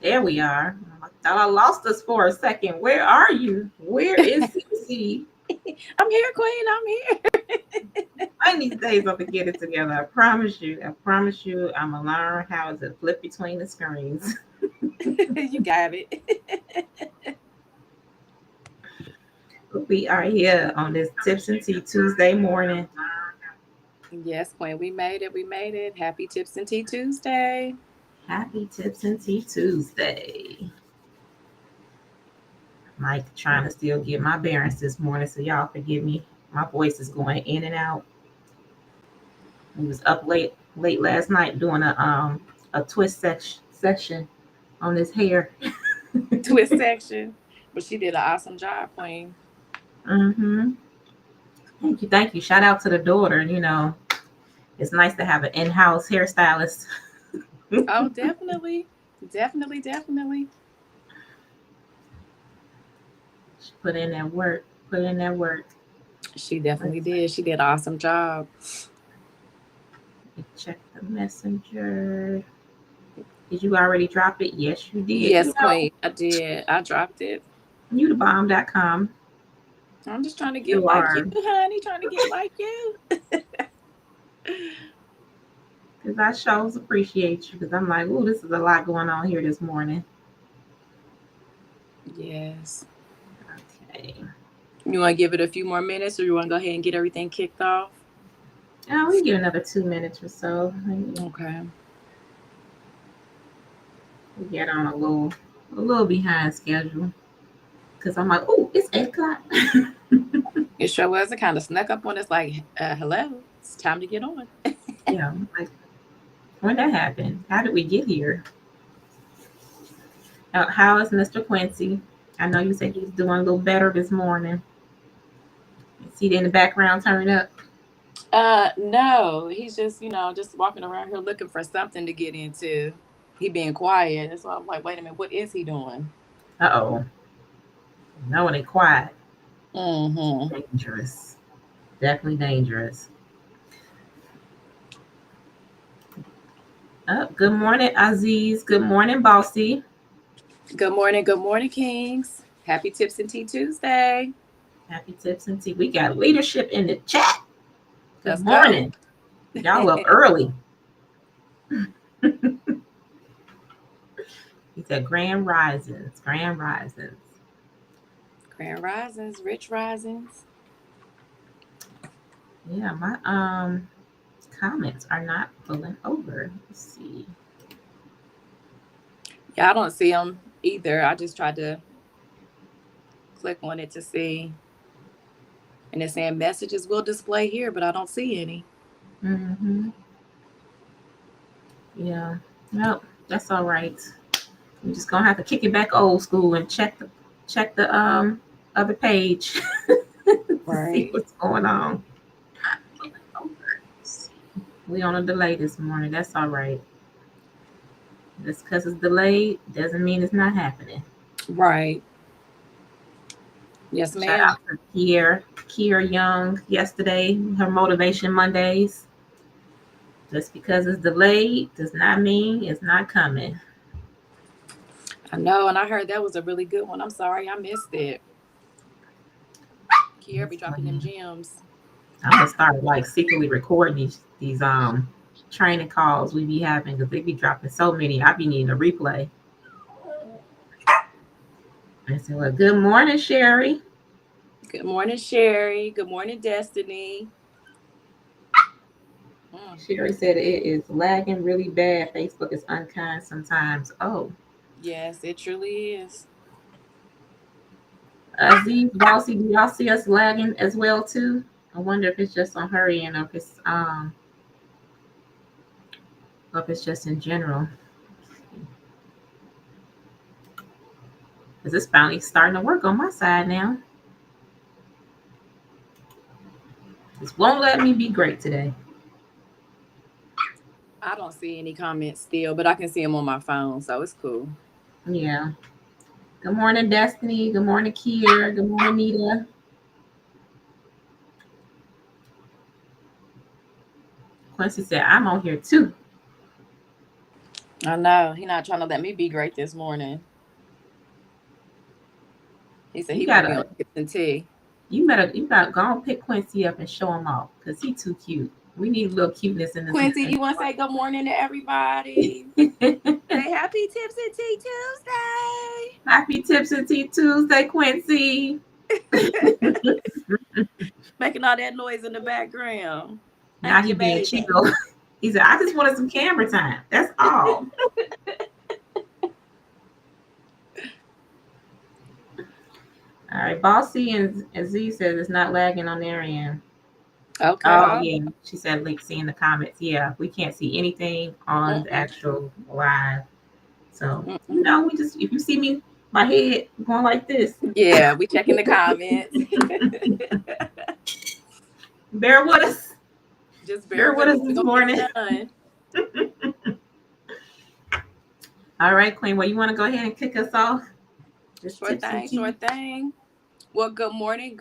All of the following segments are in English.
There we are. I thought I lost us for a second. Where are you? Where is CC? I'm here, Queen. I'm here. One of these days I'm gonna get it together. I promise you. I promise you. I'm gonna learn how to flip between the screens. You got it. We are here on this Tips and Tea Tuesday morning. Yes, Queen. We made it. We made it. Happy Tips and Tea Tuesday. Happy Tips and Tea Tuesday. Mike trying to still get my bearings this morning, so y'all forgive me. My voice is going in and out. He was up late last night doing a twist session on his hair. Twist section. But she did an awesome job, Queen. Mm-hmm. Thank you, thank you. Shout out to the daughter. It's nice to have an in-house hairstylist. Oh, definitely. Definitely, definitely. She put in that work. Put in that work. She definitely did. She did an awesome job. Check the messenger. Did you already drop it? Yes, you did. Yes, Queen. I did. I dropped it. YouTubebomb.com. I'm just trying to get You like you, are. honey. Trying to get like you. Because I shows appreciate you. Because I'm like, ooh, this is a lot going on here this morning. Yes. Okay. You want to give it a few more minutes or you want to go ahead and get everything kicked off? Oh, we get another 2 minutes or so. Okay. We get on a little behind schedule. Because I'm like, ooh, it's 8 o'clock. It sure was. It kind of snuck up on us like, hello, it's time to get on. Yeah, like when that happened, how did we get here? How is Mr. Quincy? I know you said he's doing a little better this morning. See it in the background turn up. No, he's just, just walking around here looking for something to get into. He being quiet. And so I'm like, wait a minute, what is he doing? Uh-oh. No one ain't quiet. Mm-hmm. Dangerous. Definitely dangerous. Good morning, Aziz. Good morning, Bossy. Good morning, Kings. Happy Tips and Tea Tuesday. Happy tips and tea. We got leadership in the chat. Good Let's go. morning. Y'all up early. He said grand risings. Grand risings. Grand Risings, Rich Risings. Yeah, my comments are not pulling over. Let's see. Yeah, I don't see them either. I just tried to click on it to see. And it's saying messages will display here, but I don't see any. Mm-hmm. Yeah. Nope. That's all right. We're just gonna have to kick it back old school and check the other page to see Right. what's going on. We on a delay this morning. That's all right. Just because it's delayed doesn't mean it's not happening. Right. Yes, Shout ma'am. out to Kier Young yesterday, her Motivation Mondays. Just because it's delayed does not mean it's not coming. I know, and I heard that was a really good one. I'm sorry I missed it. Kiera That's be dropping them funny. gems. I'm gonna start like secretly recording these training calls we be having because they be dropping so many. I be needing a replay. I said, well, good morning, Sherry. Good morning, Sherry. Good morning, Destiny. Mm. Sherry said it is lagging really bad. Facebook is unkind sometimes. Oh, Yes, it truly is. Aziz Bossy, do y'all see us lagging as well too? I wonder if it's just on her end or if it's just in general. Because it's finally starting to work on my side now. This won't let me be great today. I don't see any comments still, but I can see them on my phone, so it's cool. Yeah. Good morning, Destiny. Good morning, Kier. Good morning, Nita. Quincy said, I'm on here too. I know. He not trying to let me be great this morning. He said You he want to be on gotta, tips and tea. you gotta go and pick Quincy up and show him off because he too cute. We need a little cuteness in this. Quincy, you want to say good morning to everybody? Say happy tips and tea Tuesday. Happy Tips and Tea Tuesday, Quincy. Making all that noise in the background. Now Thank he you, being baby. chill. He said, I just wanted some camera time. That's all. All right. Bossy and Z says it's not lagging on their end. Okay. Oh, Oh. yeah. She said, like, see in the comments. Yeah, we can't see anything on the Mm-mm. actual live. So, Mm-mm. we just, if you see me, my head going like this, Yeah, we checking the comments. bear with us. Just bear Bear with with us us. We're this gonna get morning. it done. All right, Queen. Well, you want to go ahead and kick us off? Just Sure tips and thing, sure tea. thing. Well, good morning,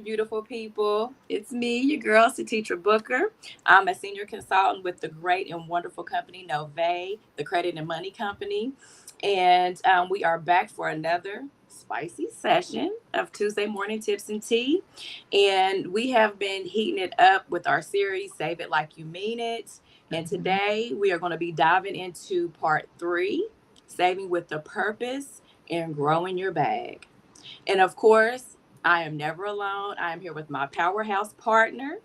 beautiful people. It's me, your girl, Satitra Booker. I'm a senior consultant with the great and wonderful company Nove, the credit and money company. And we are back for another spicy session of Tuesday morning tips and tea. And we have been heating it up with our series, Save It Like You Mean It. And Mhm. today we are going to be diving into part 3, saving with a purpose and growing your bag. And of course, I am never alone. I am here with my powerhouse partner,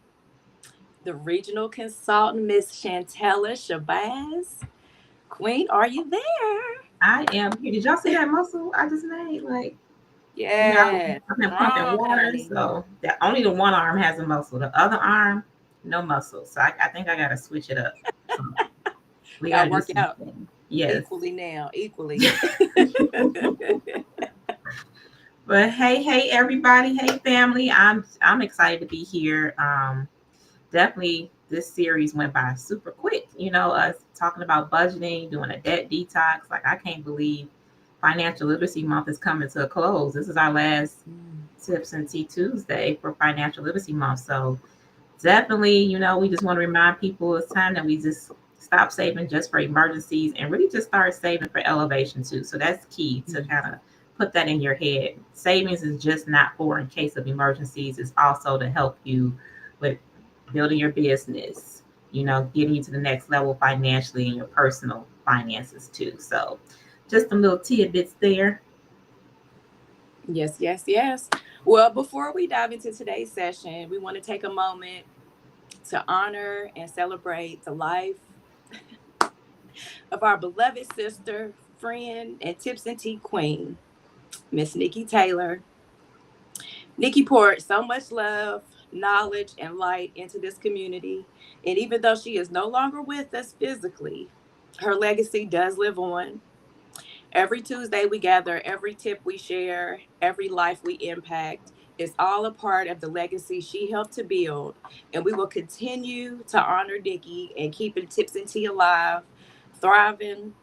the regional consultant, Miss Chantella Shabazz. Queen, are you there? I am here. Did y'all see that muscle I just made? Like, Yes. I've been pumping Strong, water, honey. so that only the one arm has a muscle. The other arm, no muscle. So I think I gotta switch it up. So we Gotta gotta do work out something. Yes. equally now, equally. But hey, everybody, hey, family. I'm excited to be here. Definitely, this series went by super quick. Us talking about budgeting, doing a debt detox. Like, I can't believe Financial Literacy Month is coming to a close. This is our last Tips and Tea Tuesday for Financial Literacy Month. So definitely, we just want to remind people it's time that we just stop saving just for emergencies and really just start saving for elevation too. So that's key to kind of put that in your head. Savings is just not for in case of emergencies, it's also to help you with building your business, getting you to the next level financially in your personal finances too. So just some little tidbits there. Yes, yes, yes. Well, before we dive into today's session, we want to take a moment to honor and celebrate the life of our beloved sister, friend, and tips and tea queen, Miss Nikki Taylor. Nikki poured so much love, knowledge, and light into this community. And even though she is no longer with us physically, her legacy does live on. Every Tuesday, we gather every tip we share, every life we impact. It's all a part of the legacy she helped to build. And we will continue to honor Nikki and keeping tips and tea alive, thriving,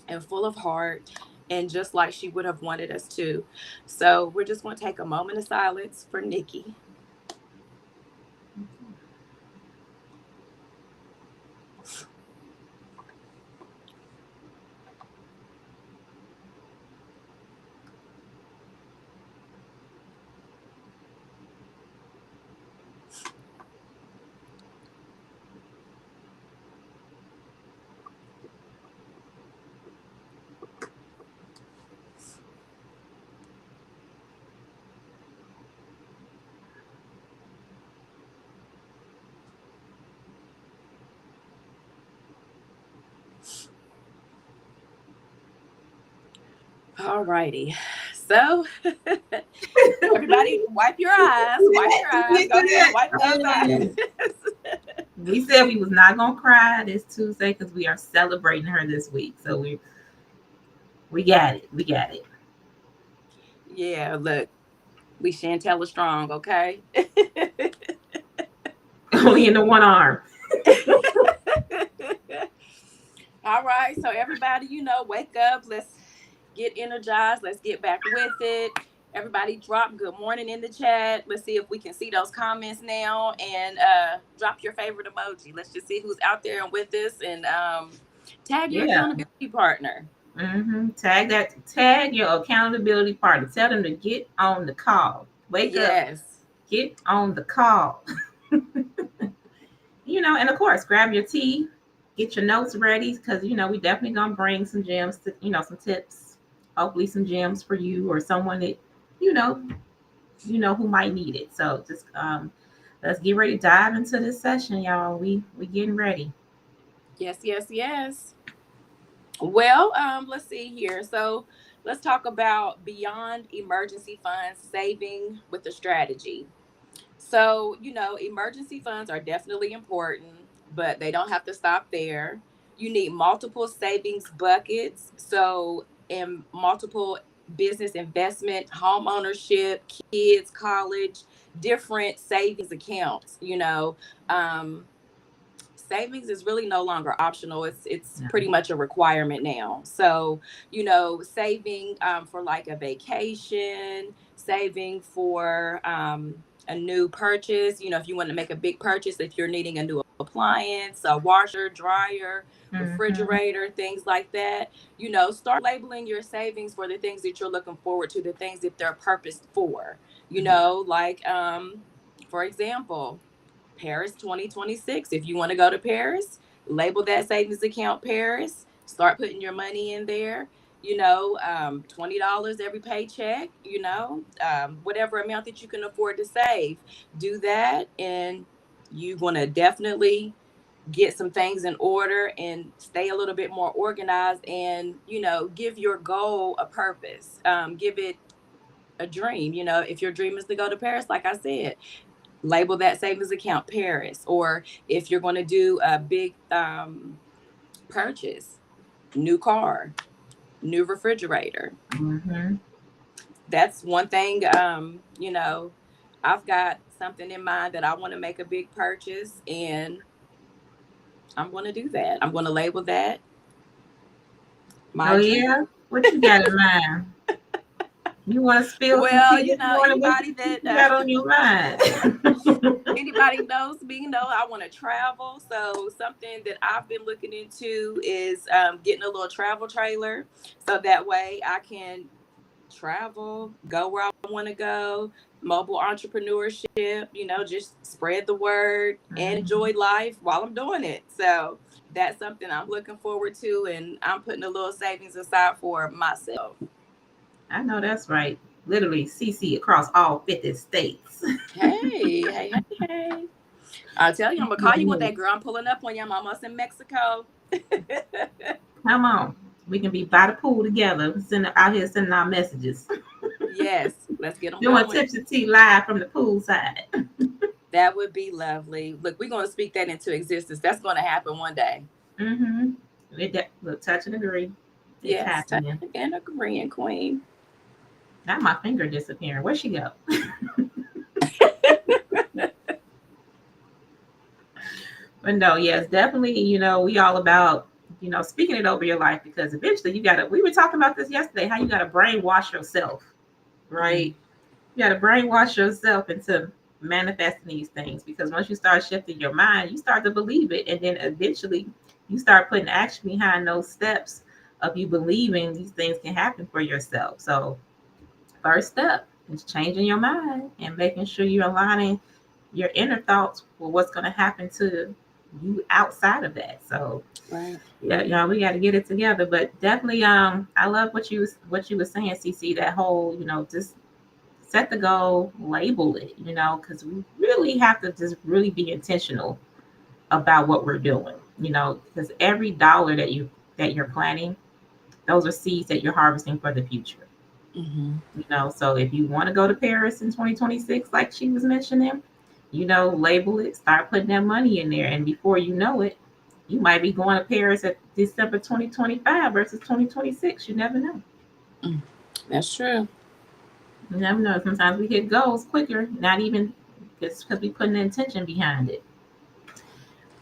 and full of heart, and just like she would have wanted us to. So we're just going to take a moment of silence for Nikki. All righty. So, everybody, wipe your eyes. Wipe your eyes. Go ahead, wipe those eyes. We said we was not gonna cry this Tuesday because we are celebrating her this week. So we got it. We got it. Yeah, look, we Chantella strong, okay? Only in the one arm. All right, so everybody, wake up. Let's get energized. Let's get back with it. Everybody, drop good morning in the chat. Let's see if we can see those comments now, and drop your favorite emoji. Let's just see who's out there and with us. And Tag your Yeah. accountability partner. Tag your accountability partner. Tell them to get on the call. Wake up, Yes. get on the call. And of course, grab your tea, get your notes ready, because we definitely gonna bring some gems to, some tips, hopefully some gems for you or someone that you know, who might need it. So just let's get ready to dive into this session, y'all. We getting ready. Yes, yes, yes. Well, let's see here. So let's talk about beyond emergency funds, saving with a strategy. So, emergency funds are definitely important, but they don't have to stop there. You need multiple savings buckets. So, in multiple business investment, home ownership, kids, college, different savings accounts, savings is really no longer optional. It's Yeah. pretty much a requirement now. So saving for like a vacation, saving for a new purchase. If you want to make a big purchase, if you're needing a new appliance, a washer, dryer, Mm-hmm. refrigerator, things like that. Start labeling your savings for the things that you're looking forward to, the things that they're purposed for. Yeah. Like for example, Paris 2026. If you want to go to Paris, label that savings account Paris. Start putting your money in there. $20 every paycheck. Whatever amount that you can afford to save, do that, and you're gonna definitely get some things in order and stay a little bit more organized, and give your goal a purpose. Give it a dream. If your dream is to go to Paris, like I said, label that savings account Paris. Or if you're going to do a big purchase, new car, new refrigerator. Mm-hmm. That's one thing. I've got something in mind that I want to make a big purchase, and I'm going to do that. I'm going to label that Oh my dream. yeah, what you got in mind? You want to spill some Well, tea this morning? What anybody you that got on your mind? anybody knows me, I want to travel. So something that I've been looking into is getting a little travel trailer, so that way I can travel, go where I want to go. Mobile entrepreneurship, just spread the word and Mhm. enjoy life while I'm doing it. So that's something I'm looking forward to, and I'm putting a little savings aside for myself. I know that's right. Literally, CC across all 50 states. Hey, hey, hey, hey. I'll tell you, I'm gonna call you one Yeah. day, girl. I'm pulling up on you. I'm almost in Mexico. Come on. We can be by the pool together, out here sending our messages. Yes, let's get them Doing going. tips and tea live from the pool side. That would be lovely. Look, we're gonna speak that into existence. That's gonna happen one day. Mm-hmm. Look, touch and agree. It's Yes, happening. and a Korean queen. Now my finger disappearing. Where'd she go? But no, yes, definitely, we all about, speaking it over your life, because eventually we were talking about this yesterday, how you gotta brainwash yourself, right? Mm, You gotta brainwash yourself into manifesting these things, because once you start shifting your mind, you start to believe it. And then eventually you start putting action behind those steps of you believing these things can happen for yourself. So first step is changing your mind and making sure you're aligning your inner thoughts with what's going to happen to you outside of that. So right. yeah, we got to get it together. But definitely, I love what you were saying, CC. That whole, just set the goal, label it, because we really have to just really be intentional about what we're doing, because every dollar that you're planting, those are seeds that you're harvesting for the future. Hmm. So if you want to go to Paris in 2026, like she was mentioning, label it, start putting that money in there. And before you know it, you might be going to Paris at December 2025 versus 2026. You never know. Mm, that's true. You never know. Sometimes we hit goals quicker, not even just because we put an intention behind it.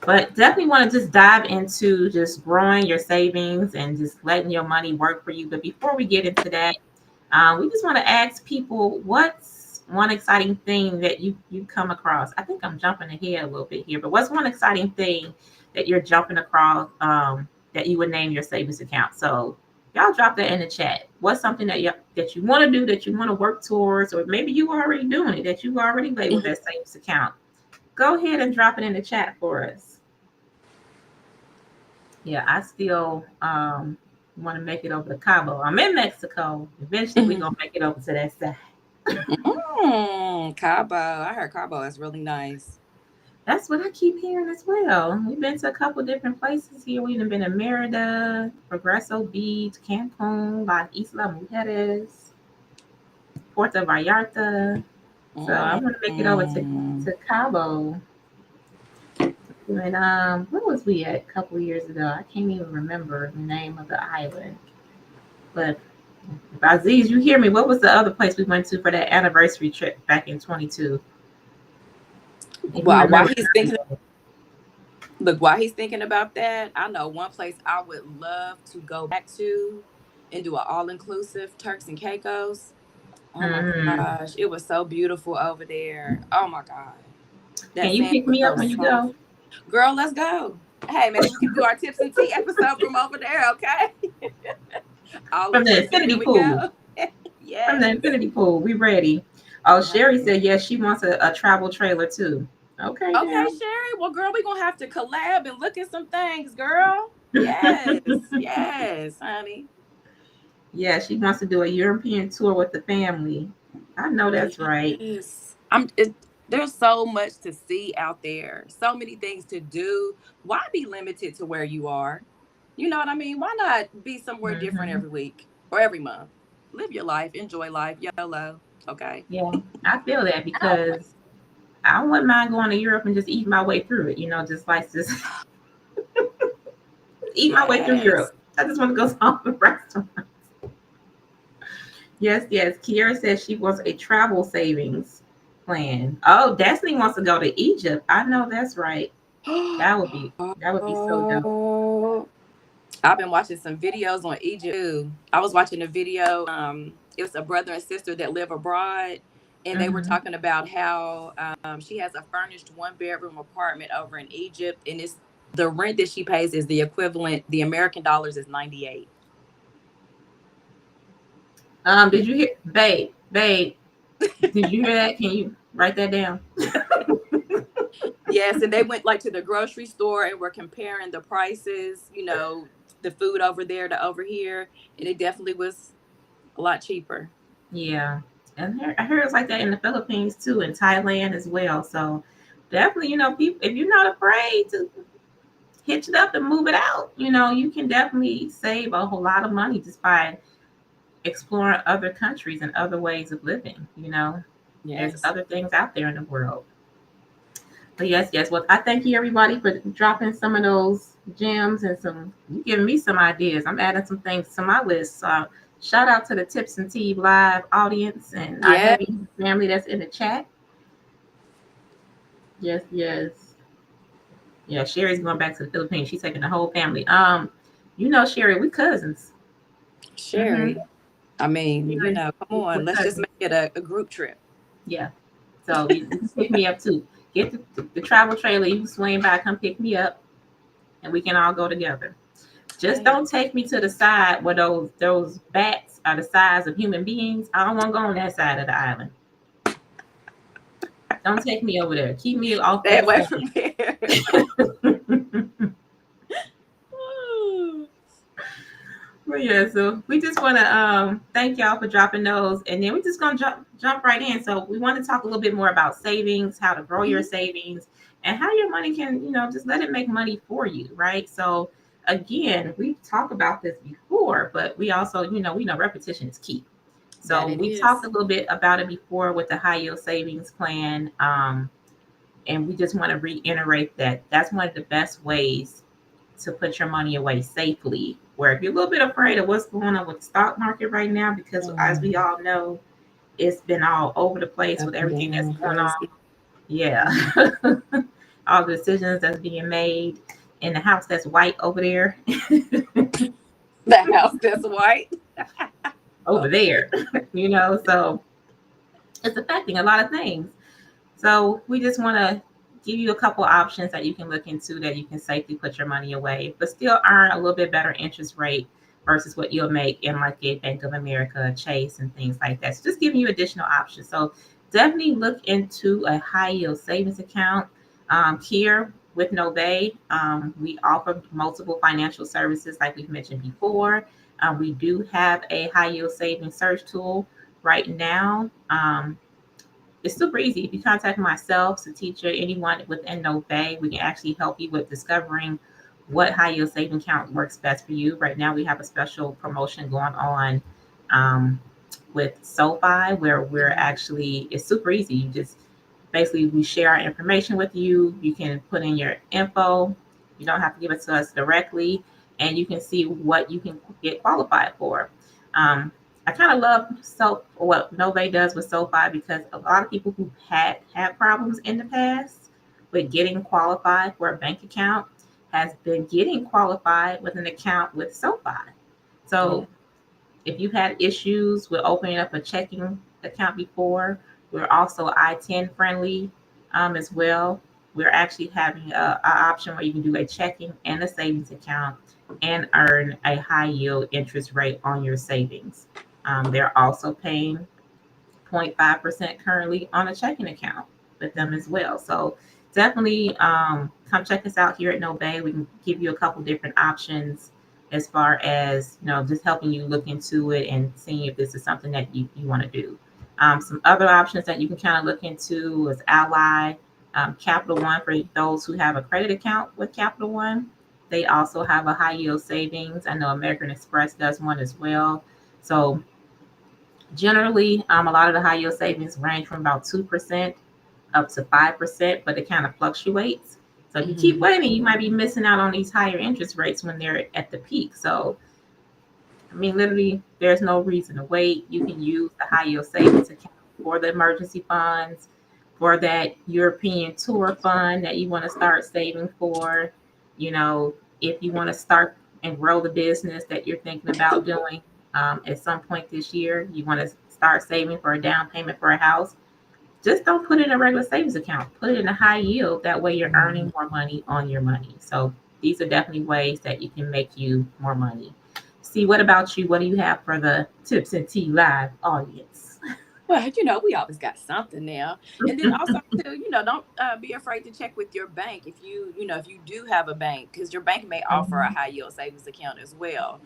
But definitely want to just dive into just growing your savings and just letting your money work for you. But before we get into that, we just want to ask people, what's one exciting thing that you come across? I think I'm jumping ahead a little bit here, but what's one exciting thing that you're jumping across? that you would name your savings account. So y'all drop that in the chat. What's something that you want to do, that you want to work towards, or maybe you are already doing it, that you already labeled that savings account. Go ahead and drop it in the chat for us. Yeah, I still want to make it over to Cabo. I'm in Mexico. Eventually, we're going to make it over to that side. Cabo. I heard Cabo is really nice. That's what I keep hearing as well. We've been to a couple different places here. We've been to Merida, Progreso Beach, Cancun, La Isla Mujeres, Puerto Vallarta. So I want to make it over to Cabo. And where was we at a couple years ago? I can't even remember the name of the island. But Aziz, you hear me? What was the other place we went to for that anniversary trip back in 22? While he's thinking about that, I know one place I would love to go back to and do an all-inclusive Turks and Caicos. Oh my gosh, it was so beautiful over there. Oh my God. Can you pick me up when you go? Girl, let's go. Hey, maybe we can do our tips and tea episode from over there, okay? From the infinity pool. Yes. From the infinity pool. We ready. Oh, Sherry said, yes, she wants a travel trailer too. Okay, Sherry. Well, girl, we're going to have to collab and look at some things, girl. Yes. Yes, honey. Yeah, she wants to do a European tour with the family. I know that's right. There's so much to see out there. So many things to do. Why be limited to where you are? You know what I mean? Why not be somewhere different every week or every month? Live your life. Enjoy life. YOLO. Okay? Yeah, I feel that because I wouldn't mind going to Europe and just eat my way through it. Just like this. Eat my way through Europe. I just want to go to all the restaurants. Yes. Kiera says she wants a travel savings plan. Oh, Destiny wants to go to Egypt. I know that's right. That would be so dope. I've been watching some videos on Egypt too. I was watching a video. It was a brother and sister that live abroad, and they were talking about how she has a furnished 1-bedroom apartment over in Egypt, and it's the rent that she pays is the equivalent. The American dollars is 98. Did you hear, babe? Did you hear that? Can you write that down? Yes, and they went like to the grocery store and were comparing the prices, the food over there to over here, and it definitely was a lot cheaper. Yeah, and I heard it's like that in the Philippines too, in Thailand as well. So definitely, people, if you're not afraid to hitch it up and move it out, you can definitely save a whole lot of money just by exploring other countries and other ways of living. There's other things out there in the world. But yes. Well, I thank you everybody for dropping some of those gems and you giving me some ideas. I'm adding some things to my list. So shout out to the Tips and Tea live audience and our heavy family that's in the chat. Yes. Yeah, Sherry's going back to the Philippines. She's taking the whole family. Sherry, we cousins. Sherry. I mean, come on. Let's just make it a group trip. Yeah. So you can pick me up too. Get the travel trailer. You can swing by, come pick me up, and we can all go together. Just don't take me to the side where those bats are the size of human beings. I don't want to go on that side of the island. Don't take me over there. Keep me off that away from there. Well, yeah, so we just want to thank y'all for dropping those, and then we're just going to jump right in. So we want to talk a little bit more about savings, how to grow your savings, and how your money can, just let it make money for you, right? So again, we've talked about this before, but we also, we know repetition is key. So we talked a little bit about it before with the high yield savings plan, and we just want to reiterate that that's one of the best ways to put your money away safely. Where if you're a little bit afraid of what's going on with the stock market right now, because as we all know, it's been all over the place with everything that's going on. Yeah. All the decisions that's being made in the house that's white over there. The house that's white. Over there. So it's affecting a lot of things. So we just want to give you a couple options that you can look into that you can safely put your money away, but still earn a little bit better interest rate versus what you'll make in like a Bank of America, Chase, and things like that. So just giving you additional options. So definitely look into a high yield savings account. Here with Nobay, we offer multiple financial services like we've mentioned before. We do have a high yield savings search tool right now. It's super easy. If you contact myself, the teacher, anyone within No Bay, we can actually help you with discovering what high yield saving account works best for you. Right now, we have a special promotion going on um, with SoFi where we're actually, it's super easy. You just basically, we share our information with you. You can put in your info. You don't have to give it to us directly, and you can see what you can get qualified for. Um, I kind of love what Nove does with SoFi because a lot of people who had problems in the past with getting qualified for a bank account has been getting qualified with an account with SoFi. Yeah. So if you've had issues with opening up a checking account before, we're also I-10 friendly as well. We're actually having a option where you can do a checking and a savings account and earn a high yield interest rate on your savings. They're also paying 0.5% currently on a checking account with them as well. So definitely come check us out here at No Bay. We can give you a couple different options as far as just helping you look into it and seeing if this is something that you want to do. Some other options that you can kind of look into is Ally, Capital One for those who have a credit account with Capital One. They also have a high yield savings. I know American Express does one as well. So generally, a lot of the high yield savings range from about 2% up to 5%, but it kind of fluctuates. So if you keep waiting, you might be missing out on these higher interest rates when they're at the peak. So, I mean, literally, there's no reason to wait. You can use the high yield savings account for the emergency funds, for that European tour fund that you want to start saving for. If you want to start and grow the business that you're thinking about doing at some point this year, you want to start saving for a down payment for a house. Just don't put it in a regular savings account. Put it in a high yield. That way you're earning more money on your money. So these are definitely ways that you can make you more money. See, what about you? What do you have for the Tips and Tea Live audience? Well, we always got something now. And then also too, don't be afraid to check with your bank if you do have a bank, because your bank may offer a Mhm. high yield savings account as well.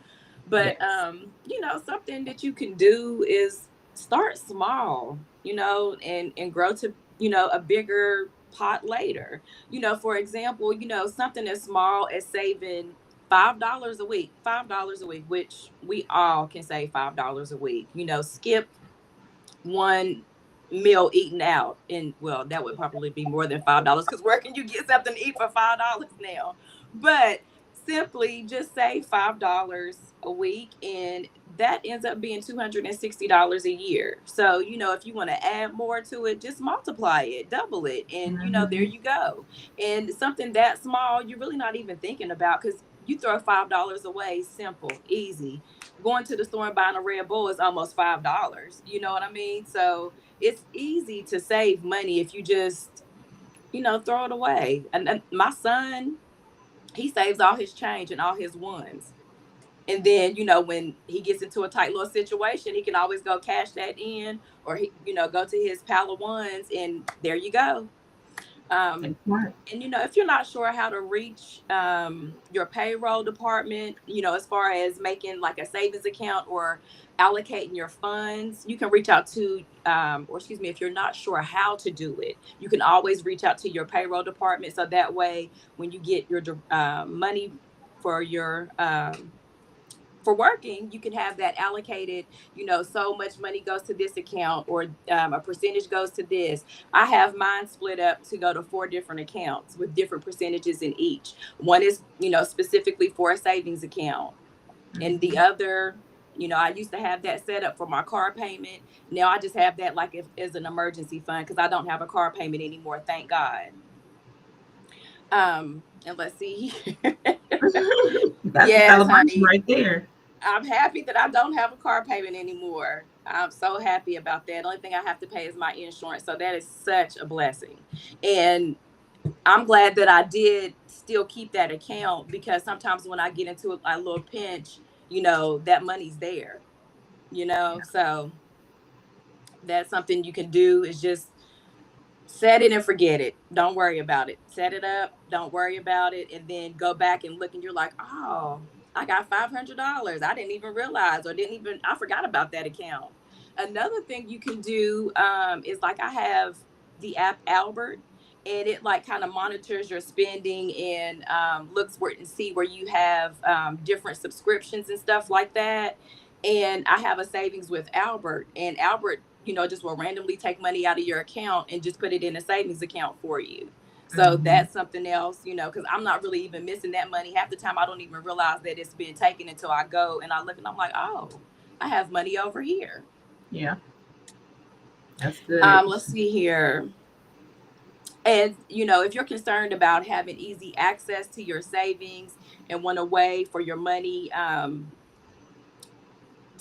But Yes. something that you can do is start small, and grow to, a bigger pot later. For example, something as small as saving $5 a week, which we all can save $5 a week. Skip one meal eaten out, and well, that would probably be more than $5 because where can you get something to eat for $5 now? But simply just save $5 a week, and that ends up being $260 a year. So if you want to add more to it, just multiply it, double it, and there Mhm. you go. And something that small you're really not even thinking about, because you throw $5 away, simple, easy. Going to the store and buying a Red Bull is almost $5. You know what I mean? So it's easy to save money if you just, throw it away. And my son, he saves all his change and all his ones. And then, when he gets into a tight little situation, he can always go cash that in, or go to his pile of ones, and there you go. That's Um, smart. and if you're not sure how to reach your payroll department, as far as making like a savings account or allocating your funds, you can reach out to, or excuse me, if you're not sure how to do it, you can always reach out to your payroll department. So that way, when you get your money for your for working, you can have that allocated, so much money goes to this account, or a percentage goes to this. I have mine split up to go to 4 different accounts with different percentages in each. One is, specifically for a savings account. And the Mhm. other, I used to have that set up for my car payment. Now I just have that like if, as an emergency fund, because I don't have a car payment anymore, thank God. And let's see. That's a Yes, celebration honey. right there. I'm happy that I don't have a car payment anymore. I'm so happy about that. The only thing I have to pay is my insurance. So that is such a blessing. And I'm glad that I did still keep that account, because sometimes when I get into a little pinch, that money's there, so that's something you can do, is just set it and forget it. Don't worry about it. Set it up. Don't worry about it. And then go back and look, and you're like, oh, I got $500. I didn't even realize, or I forgot about that account. Another thing you can do is, like, I have the app Albert, and it like kind of monitors your spending, and looks where and see where you have different subscriptions and stuff like that. And I have a savings with Albert, and Albert, just will randomly take money out of your account and just put it in a savings account for you. So Mm-hmm. that's something else, because I'm not really even missing that money. Half the time I don't even realize that it's been taken until I go and I look, and I'm like, oh, I have money over here. Yeah, that's good. Let's see here. And, if you're concerned about having easy access to your savings and want a way for your money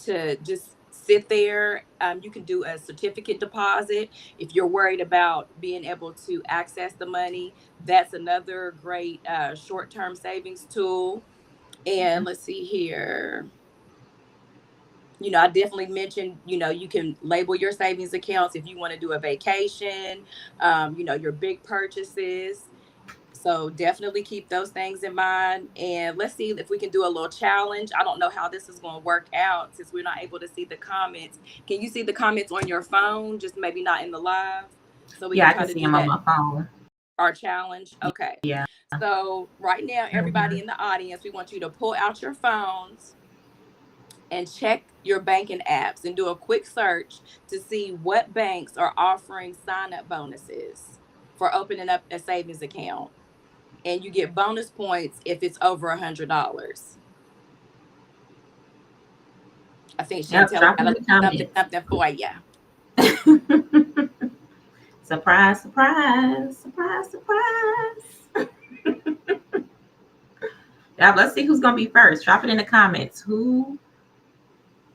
to just sit there, you can do a certificate deposit. If you're worried about being able to access the money, that's another great short-term savings tool. And let's see here. I definitely mentioned, you can label your savings accounts if you want to do a vacation, your big purchases. So definitely keep those things in mind. And let's see if we can do a little challenge. I don't know how this is going to work out since we're not able to see the comments. Can you see the comments on your phone? Just maybe not in the live. So we Yeah, can I try can to see do him on that, my phone. our challenge. Okay. Yeah. So right now, Mm-hmm. everybody in the audience, we want you to pull out your phones and check your banking apps and do a quick search to see what banks are offering sign up bonuses for opening up a savings account. And you get bonus points if it's over $100. I think Yep, Chantel drop got in a the something comments. something for you. Surprise, surprise, surprise, surprise. Yeah, let's see who's gonna be first. Drop it in the comments. Who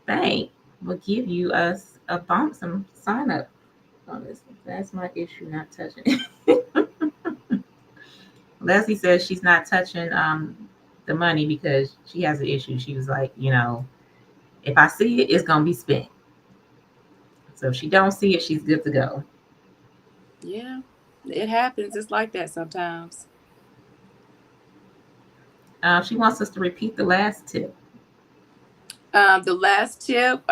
bank will give you us a bump, some sign up bonus? That's my issue, not touching it. Leslie says she's not touching the money because she has an issue. She was like, if I see it, it's gonna be spent. So if she don't see it, she's good to go. Yeah, it happens. It's like that sometimes. She wants us to repeat the last tip. The last tip,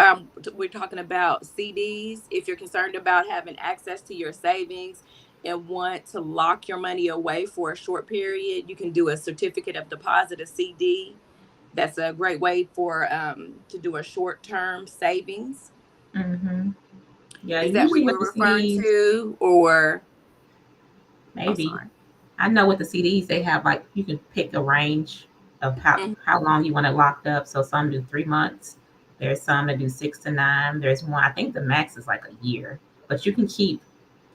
we're talking about CDs. If you're concerned about having access to your savings and want to lock your money away for a short period, you can do a certificate of deposit, a CD. That's a great way for to do a short term savings. Mm-hmm. Yeah, Is that what usually you with were the referring CDs, to, or I'm maybe. sorry? I know with the CDs they have like you can pick a range of Mhm. how long you want it locked up. So some do 3 months. There's some that do 6 to 9. There's one I think the max is like a year, but you can keep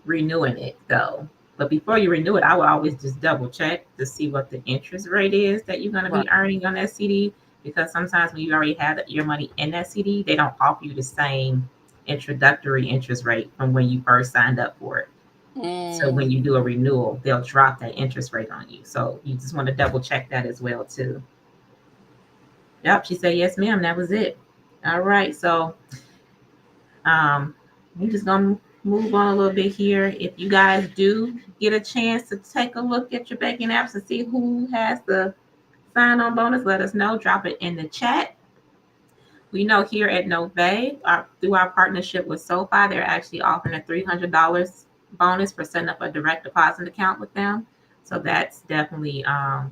renewing it though. But before you renew it, I would always just double check to see what the interest rate is that you're going to Right. be earning on that CD. Because sometimes when you already have your money in that CD, they don't offer you the same introductory interest rate from when you first signed up for it. So Mm, when you do a renewal, they'll drop that interest rate on you. So you just want to double check that as well too. Yep, she said yes, ma'am. That was it. All right, so um, we're just gonna move on a little bit here. If you guys do get a chance to take a look at your banking apps and see who has the sign-on bonus, let us know. Drop it in the chat. We know here at Nove, through our partnership with SoFi, they're actually offering a $300 bonus for setting up a direct deposit account with them. So that's definitely a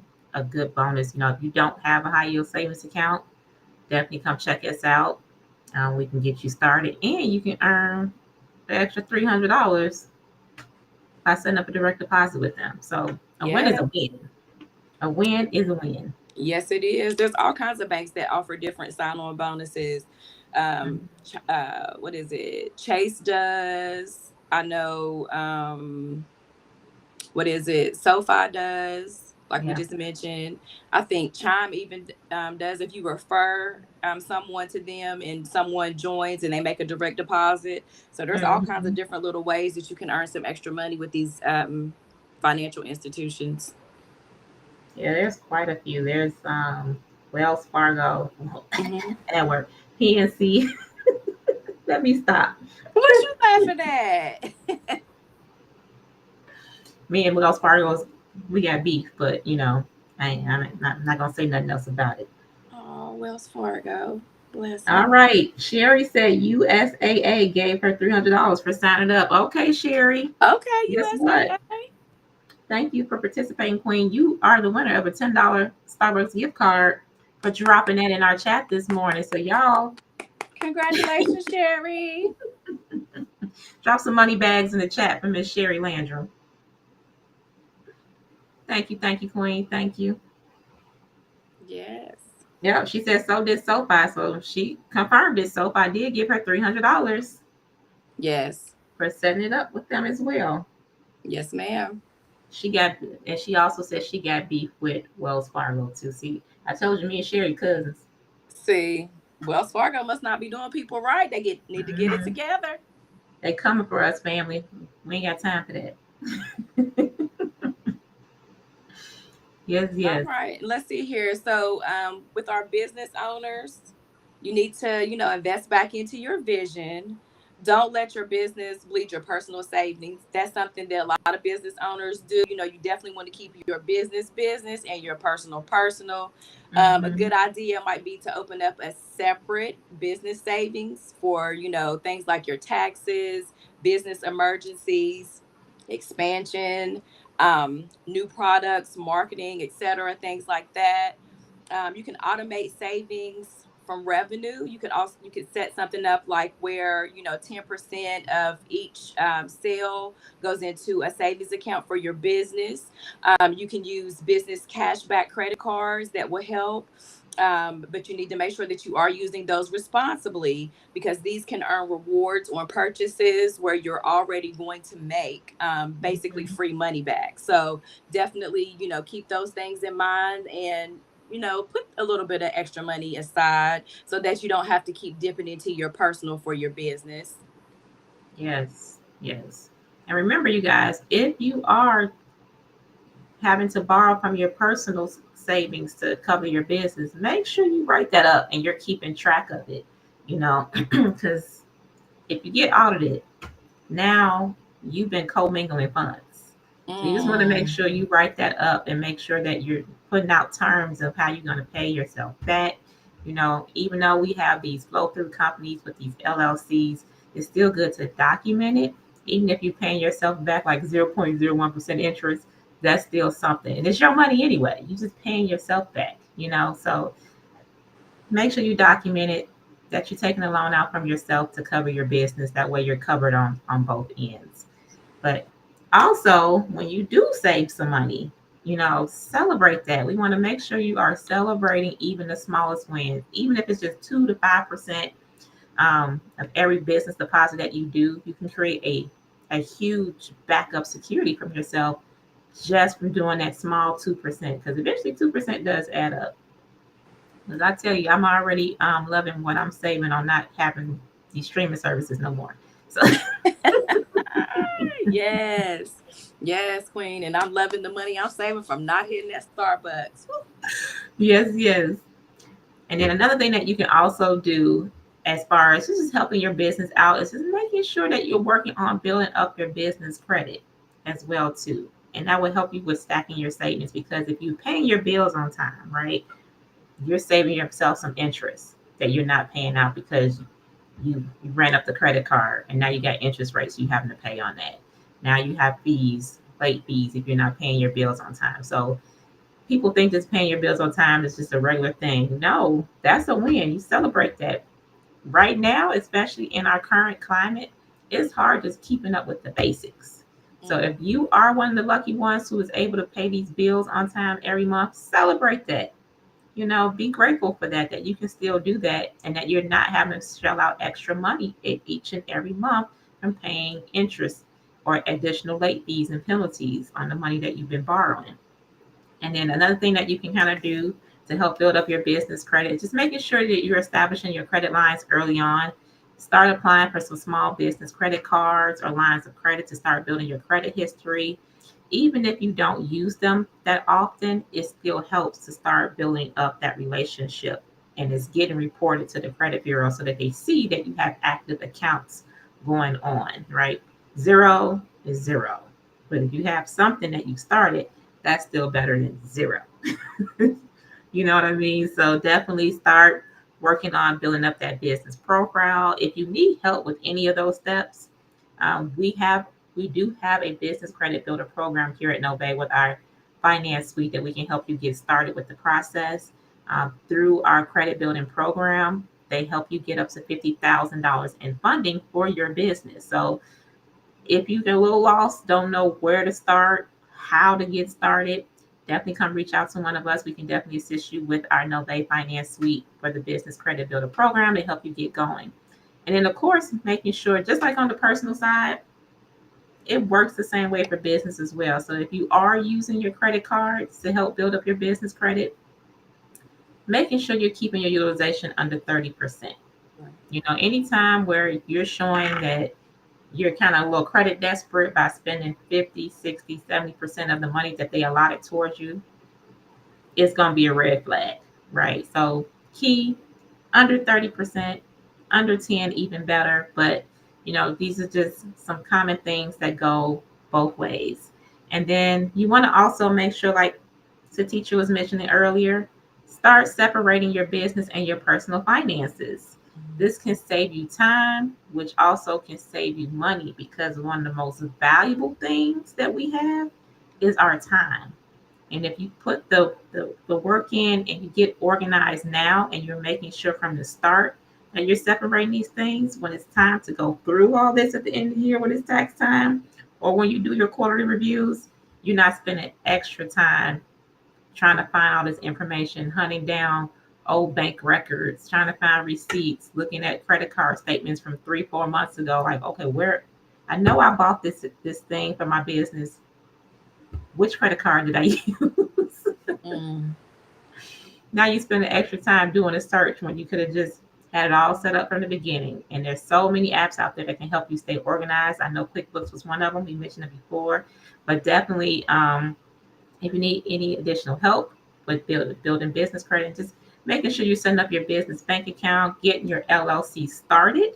good bonus. If you don't have a high yield savings account, definitely come check us out. We can get you started, and you can earn the extra $300 by setting up a direct deposit with them. So a win is yeah. a win. A win is a win. Yes, it is. There's all kinds of banks that offer different sign-on bonuses. What is it? Chase does. I know. What is it? SoFi does. Like we Yeah. just mentioned. I think Chime even does. If you refer someone to them and someone joins and they make a direct deposit. So there's all kinds Hmm. of different little ways that you can earn some extra money with these financial institutions. Yeah, there's quite a few. There's Wells Fargo, Mm-hmm. that work, PNC. Let me stop. What you laughing at? Me and Wells Fargo's, we got beef, but I'm not gonna say nothing else about it. Oh, Wells Fargo. Bless All them. right. Sherry said USAA gave her $300 for signing up. Okay, Sherry. Okay, Guess what? USAA. Thank you for participating, Queen. You are the winner of a $10 Starbucks gift card for dropping that in our chat this morning. So y'all Congratulations, Sherry. drop some money bags in the chat for Miss Sherry Landrum. Thank you, Queen. Thank you. Yes. Yep, she said so did SoFi. So she confirmed it. SoFi did give her $300 Yes. for setting it up with them as well. Yes, ma'am. She got, and she also said she got beef with Wells Fargo too. See, I told you, me and Sherry cousins. See, Wells Fargo must not be doing people right. They need to get it Mhm. together. They coming for us, family. We ain't got time for that. Yes, All yes. right, let's see here. So, with our business owners, you need to, invest back into your vision. Don't let your business bleed your personal savings. That's something that a lot of business owners do. You definitely want to keep your business and your personal. A Mm-hmm. good idea might be to open up a separate business savings for, things like your taxes, business emergencies, expansion, new products, marketing, etc., things like that. You can automate savings from revenue. You could set something up like where 10% of each sale goes into a savings account for your business. You can use business cashback credit cards that will help. But you need to make sure that you are using those responsibly because these can earn rewards on purchases where you're already going to make basically Mm-hmm. free money back. So definitely, keep those things in mind and put a little bit of extra money aside so that you don't have to keep dipping into your personal for your business. Yes, yes. And remember, you guys, if you are having to borrow from your personal savings to cover your business, make sure you write that up and you're keeping track of it. Because if you get audited, now you've been commingling funds. So you just want to make Mm, sure you write that up and make sure that you're putting out terms of how you're going to pay yourself back. Even though we have these flow through companies with these LLCs, it's still good to document it. Even if you're paying yourself back like 0.01% interest, that's still something. And it's your money anyway. You're just paying yourself back. So make sure you document it that you're taking a loan out from yourself to cover your business. That way you're covered on both ends. But also, when you do save some money, celebrate that. We want to make sure you are celebrating even the smallest wins, even if it's just 2 to 5% of every business deposit that you do. You can create a huge backup security from yourself just from doing that small 2%, because eventually 2% does add up. Because I tell you, I'm already loving what I'm saving on not having these streaming services no more. So yes. Yes, Queen. And I'm loving the money I'm saving from not hitting that Starbucks. Woo. yes, yes. And then another thing that you can also do as far as just helping your business out is just making sure that you're working on building up your business credit as well too. And that will help you with stacking your savings, because if you're paying your bills on time, right, you're saving yourself some interest that you're not paying out because you ran up the credit card and now you got interest rates you having to pay on that. Now you have fees, late fees, if you're not paying your bills on time. So people think just paying your bills on time is just a regular thing. No, that's a win. You celebrate that. Right now, especially in our current climate, it's hard just keeping up with the basics. So Mm. if you are one of the lucky ones who is able to pay these bills on time every month, celebrate that. Be grateful for that you can still do that, and that you're not having to shell out extra money each and every month from paying interest or additional late fees and penalties on the money that you've been borrowing. And then another thing that you can kind of do to help build up your business credit is just making sure that you're establishing your credit lines early on. Start applying for some small business credit cards or lines of credit to start building your credit history. Even if you don't use them that often, it still helps to start building up that relationship and is getting reported to the credit bureau so that they see that you have active accounts going on, right? Zero is zero. But if you have something that you started, that's still better than zero. You know what I mean? So definitely start working on building up that business profile. If you need help with any of those steps, we do have a business credit builder program here at Nove with our finance suite that we can help you get started with the process. Through our credit building program, they help you get up to $50,000 in funding for your business. So if you get a little lost, don't know where to start, how to get started, definitely come reach out to one of us. We can definitely assist you with our Nove Finance Suite for the Business Credit Builder program to help you get going. And then, of course, making sure, just like on the personal side, it works the same way for business as well. So if you are using your credit cards to help build up your business credit, making sure you're keeping your utilization under 30%. Right. You know, anytime where you're showing that you're kind of a little credit desperate by spending 50, 60, 70% of the money that they allotted towards you, it's going to be a red flag, right? So key under 30%, under 10, even better. But, you know, these are just some common things that go both ways. And then you want to also make sure, like the teacher was mentioning earlier, start separating your business and your personal finances. This can save you time, which also can save you money because one of the most valuable things that we have is our time. And if you put the work in and you get organized now and you're making sure from the start that you're separating these things when it's time to go through all this at the end of the year when it's tax time or when you do your quarterly reviews, you're not spending extra time trying to find all this information, hunting down old bank records, trying to find receipts, looking at credit card statements from 3, 4 months ago. Like, okay, where I know I bought this thing for my business. Which credit card did I use? Mm. Now you spend the extra time doing a search when you could have just had it all set up from the beginning. And there's so many apps out there that can help you stay organized. I know QuickBooks was one of them. We mentioned it before, but definitely, if you need any additional help with building business credit, just making sure you're setting up your business bank account, getting your LLC started,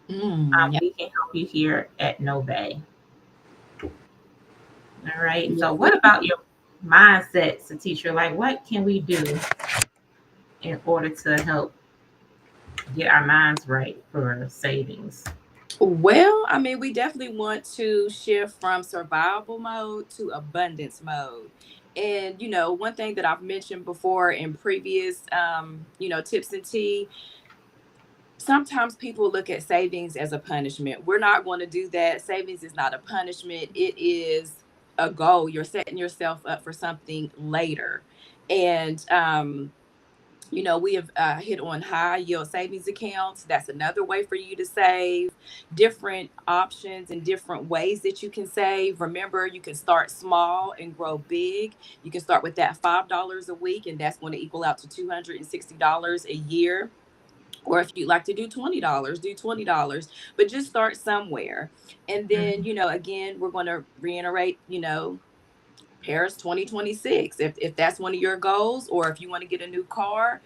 Yeah. we can help you here at Nove. All right. Yes, So, ma'am. what about your mindsets, a teacher? Like, what can we do in order to help get our minds right for savings? Well, I mean, we definitely want to shift from survival mode to abundance mode. And, one thing that I've mentioned before in previous, tips and tea, sometimes people look at savings as a punishment. We're not going to do that. Savings is not a punishment, it is a goal. You're setting yourself up for something later. And, we have hit on high yield savings accounts. That's another way for you to save, different options and different ways that you can save. Remember, you can start small and grow big. You can start with that $5 a week, and that's going to equal out to $260 a year. Or if you'd like to do $20, do $20, but just start somewhere. And then, Mhm. again, we're going to reiterate, Paris 2026. If that's one of your goals, or if you want to get a new car,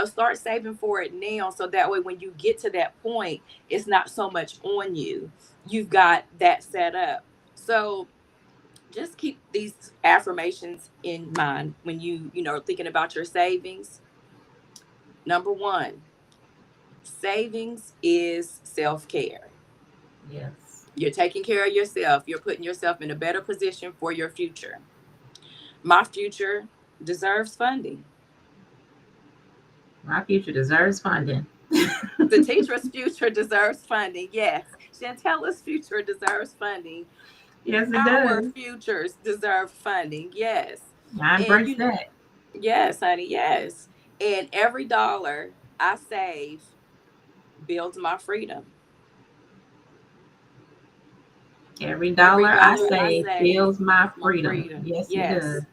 start saving for it now. So that way, when you get to that point, it's not so much on you. You've got that set up. So just keep these affirmations in mind when thinking about your savings. Number one, savings is self-care. Yes. You're taking care of yourself. You're putting yourself in a better position for your future. My future deserves funding. My future deserves funding. The teacher's future deserves funding. Yes. Chantella's future deserves funding. Yes, it Our does. futures deserve funding. Yes. I And embrace that. yes, honey, yes. And every dollar I save builds my freedom. Every Every dollar I dollar I save save builds my builds my freedom. freedom. Yes, it does. Yes.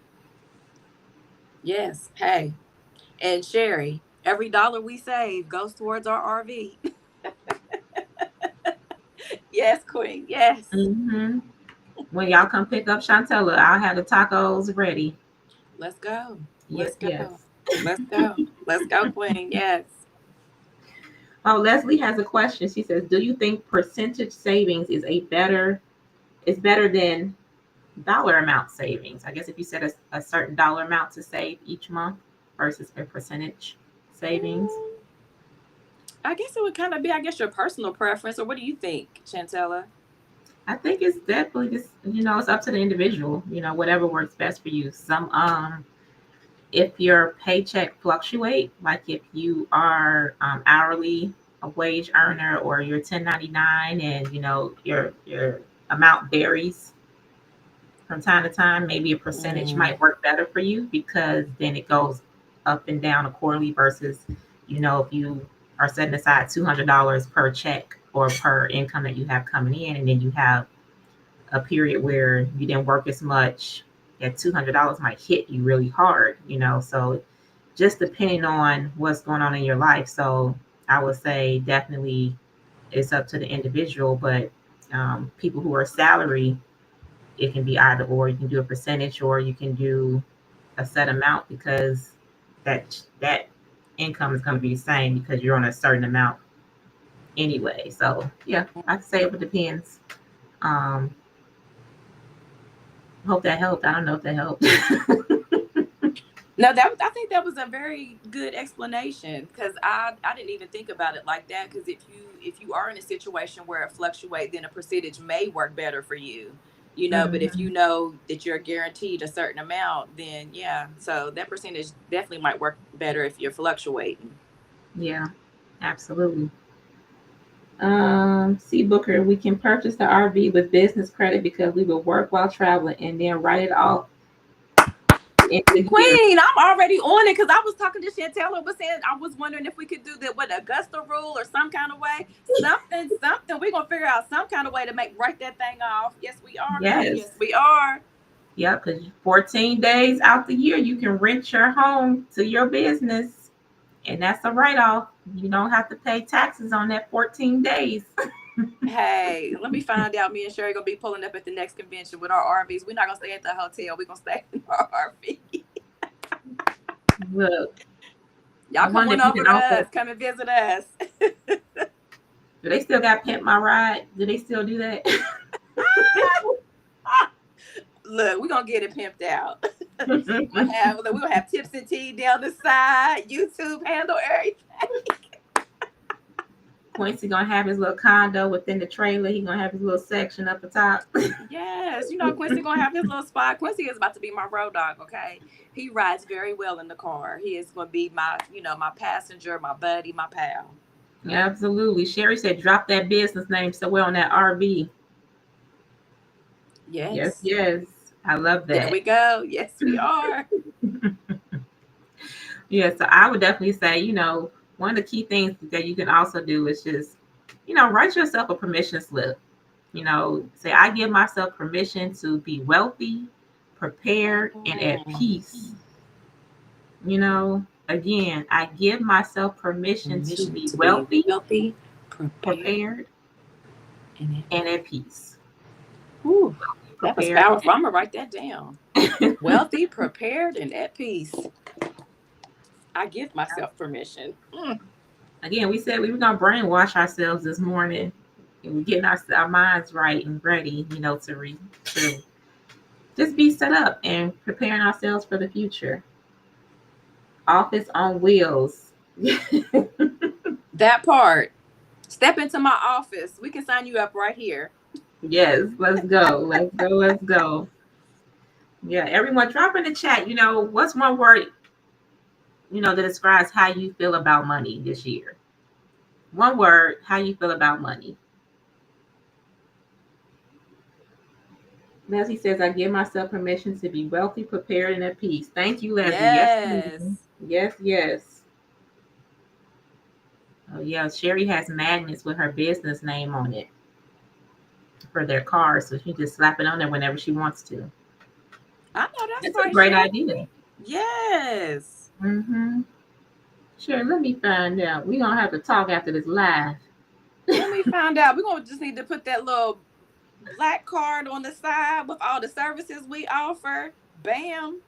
Yes. Hey. And Sherry, every dollar we save goes towards our RV. Yes, Queen. Yes. Mm-hmm. When y'all come pick up Chantella, I'll have the tacos ready. Let's go. Yes, Let's go. yes. Let's go. Let's go, Queen. Yes. Oh, Leslie has a question. She says, "Do you think percentage savings is better than dollar amount savings? I guess if you set a certain dollar amount to save each month versus a percentage savings." Mm, I guess it would kind of be, I guess, your personal preference. Or what do you think, Chantella? I think it's definitely just, it's up to the individual. Whatever works best for you. If your paycheck fluctuate, like if you are hourly a wage earner or you're 1099 and your amount varies from time to time, maybe a percentage Mm, might work better for you because then it goes up and down accordingly versus, if you are setting aside $200 per check or per income that you have coming in, and then you have a period where you didn't work as much, that $200 might hit you really hard, so just depending on what's going on in your life. So I would say definitely it's up to the individual, but people who are salary, it can be either or. You can do a percentage or you can do a set amount because that income is going to be the same because you're on a certain amount anyway. So yeah, I'd say it depends. Um, Hope that helped. I don't know if that helped. no, that I think that was a very good explanation because I didn't even think about it like that. Because if you are in a situation where it fluctuates, then a percentage may work better for you, But if you Mhm. know that you're guaranteed a certain amount, then yeah, so that percentage definitely might work better if you're fluctuating. Yeah, absolutely. See, Booker, we can purchase the RV with business credit because we will work while traveling and then write it off at the end of the year. Queen, I'm already on it because I was talking to Chantel, was saying I was wondering if we could do the what Augusta rule or some kind of way, something. We're gonna figure out some kind of way to make write that thing off. Yes, we are, Queen. Yes. Yes, we are. Yeah, because 14 days out the year, you can rent your home to your business, and that's a write off. You don't have to pay taxes on that 14 days. Hey, let me find out. Me and Sherry gonna be pulling up at the next convention with our RVs. We're not gonna stay at the hotel. We're gonna stay in our RV. Look, Y'all I come wonder on if you over can to us. also, Come and visit us. do they still got Pimp My Ride? Do they still do that? Look, we're gonna get it pimped out. We're gonna have tips and tea down the side, YouTube handle, everything. Quincy gonna have his little condo within the trailer. He gonna have his little section up the top. Yes, Quincy gonna have his little spot. Quincy is about to be my road dog, okay? He rides very well in the car. He is gonna be my passenger, my buddy, my pal. Absolutely. Sherry said, drop that business name somewhere on that RV. Yes, Yes. yes. I love There that. we go. Yes, we are. Yeah, so I would definitely say, one of the key things that you can also do is just, write yourself a permission slip. Say, I give myself permission to be wealthy, prepared, and at Mm. peace. Again, I give myself permission to Permission be to be wealthy, wealthy, prepared, prepared, and at and peace. at peace. Whew, that was Prepared. powerful. I'm gonna write that down. Wealthy, prepared, and at peace. I give myself permission. Mm. Again, we said we were gonna brainwash ourselves this morning, and we're getting our minds right and ready, to just be set up and preparing ourselves for the future. Office on wheels. That part. Step into my office. We can sign you up right here. Yes, let's go. Let's go. Let's go. Yeah, everyone drop in the chat, what's one word, that describes how you feel about money this year? One word, how you feel about money. Leslie says, I give myself permission to be wealthy, prepared, and at peace. Thank you, Leslie. Yes, ma'am. Yes. Yes, yes. Oh, yeah. Sherry has magnets with her business name on it for their cars, so she just slap it on there whenever she wants to. I know that's That's a right, great Sherry. idea. Yes. Mm-hmm. Sherry, let me find out. We're going to have to talk after this live. Let me find out. We're gonna just need to put that little black card on the side with all the services we offer. Bam.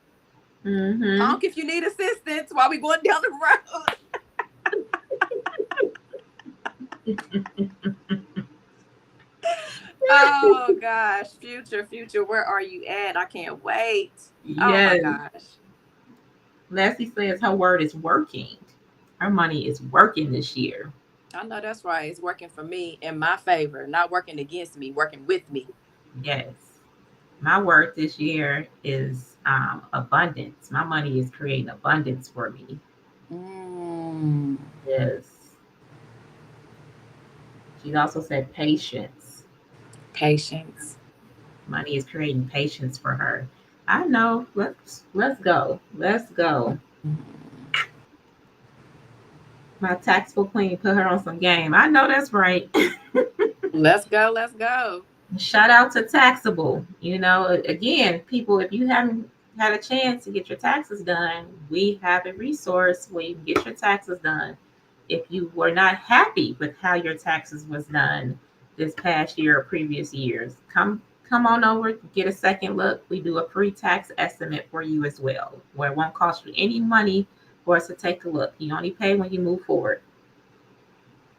Mm-hmm. Honk if you need assistance while we going down the road. Oh gosh, future, where are you at? I can't wait. Oh my Yes. gosh. Leslie says her word is working. Her money is working this year. I know that's right. It's working for me in my favor, not working against me, working with me. Yes. My word this year is abundance. My money is creating abundance for me. Mm. Yes. She also said patience. Patience. Money is creating patience for her. I know. Let's go. Let's go. My taxable queen put her on some game. I know that's right. Let's go. Let's go. Shout out to taxable. Again, people, if you haven't had a chance to get your taxes done, we have a resource where you can get your taxes done. If you were not happy with how your taxes was done this past year or previous years, come on over, get a second look. We do a free tax estimate for you as well, where it won't cost you any money for us to take a look. You only pay when you move forward.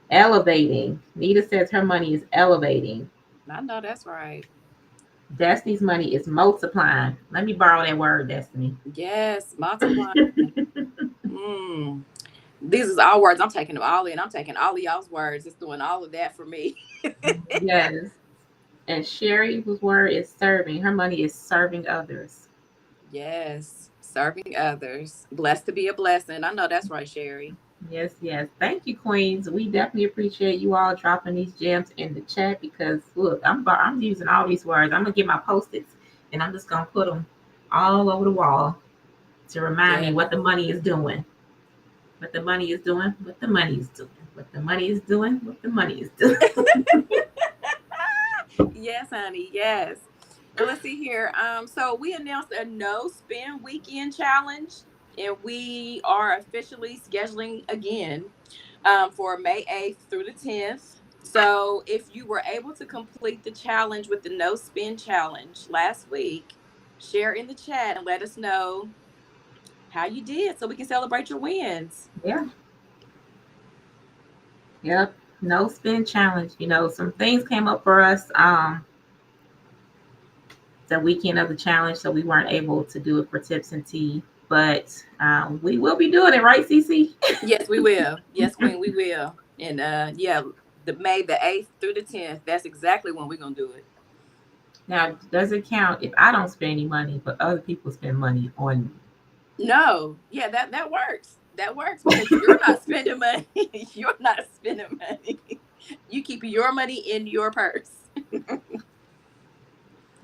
Elevating. Nita says her money is elevating. I know that's right. Destiny's money is multiplying. Let me borrow that word, Destiny. Yes, multiplying. These is our words. I'm taking them all in. I'm taking all of y'all's words. It's doing all of that for me. Yes. And Sherry's word is serving. Her money is serving others. Yes, serving others. Blessed to be a blessing. I know that's right, Sherry. Yes, yes. Thank you, Queens. We definitely appreciate you all dropping these gems in the chat because look, I'm using all these words. I'm gonna get my post-its and I'm just gonna put them all over the wall to remind me Yes. what the money is doing. What the money is doing, what the money is doing, what the money is doing, what the money is doing. Yes, honey. Yes. And let's see here. So we announced a no spin weekend challenge, and we are officially scheduling again for May 8th through the 10th. So if you were able to complete the challenge with the no spin challenge last week, share in the chat and let us know how you did so we can celebrate your wins. Yeah. Yep. No spin challenge. Some things came up for us the weekend of the challenge, so we weren't able to do it for tips and tea. But we will be doing it, right, Cece? Yes, we will. Yes, Queen, we will. And yeah, the May the 8th through the 10th. That's exactly when we're gonna do it. Now, does it count if I don't spend any money, but other people spend money on me? No, yeah, that works. That works because you're not spending money. You're not spending money. You keep your money in your purse.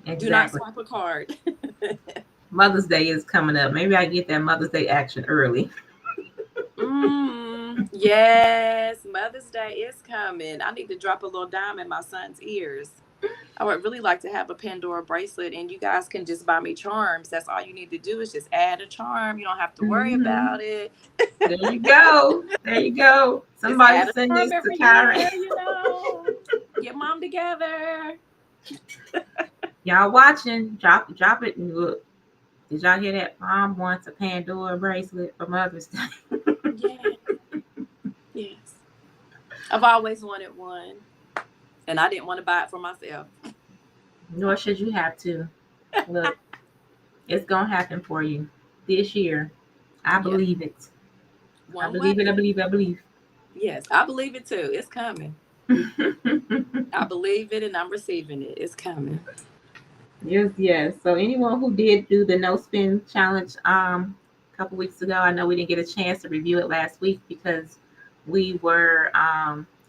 Exactly. Do not swipe a card. Mother's Day is coming up. Maybe I get that Mother's Day action early. Yes, Mother's Day is coming. I need to drop a little dime in my son's ears. I would really like to have a Pandora bracelet, and you guys can just buy me charms. That's all you need to do is just add a charm. You don't have to worry about it. There you go. There you go. Somebody send this to Karen. Get mom together. Y'all watching? Drop it and look. Did y'all hear that? Mom wants a Pandora bracelet for Mother's Day. Yes. Yes. I've always wanted one, and I didn't want to buy it for myself. Nor should you have to. Look, it's gonna happen for you this year. I believe it. I believe it. I believe it. I believe. Yes, I believe it too. It's coming. I believe it, and I'm receiving it. It's coming. Yes, yes. So anyone who did do the no spin challenge a couple weeks ago, I know we didn't get a chance to review it last week because we were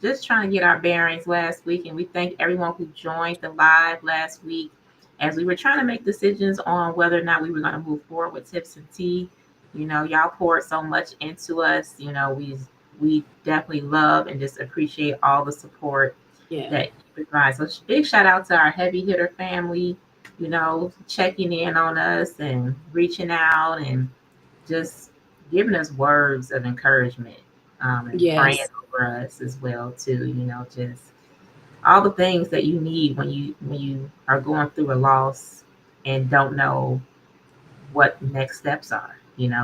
just trying to get our bearings last week, and we thank everyone who joined the live last week as we were trying to make decisions on whether or not we were going to move forward with tips and tea. Y'all poured so much into us. We definitely love and just appreciate all the support that you provide. So big shout out to our heavy hitter family, checking in on us and reaching out and just giving us words of encouragement and praying over us as well too. Just all the things that you need when you are going through a loss and don't know what next steps are.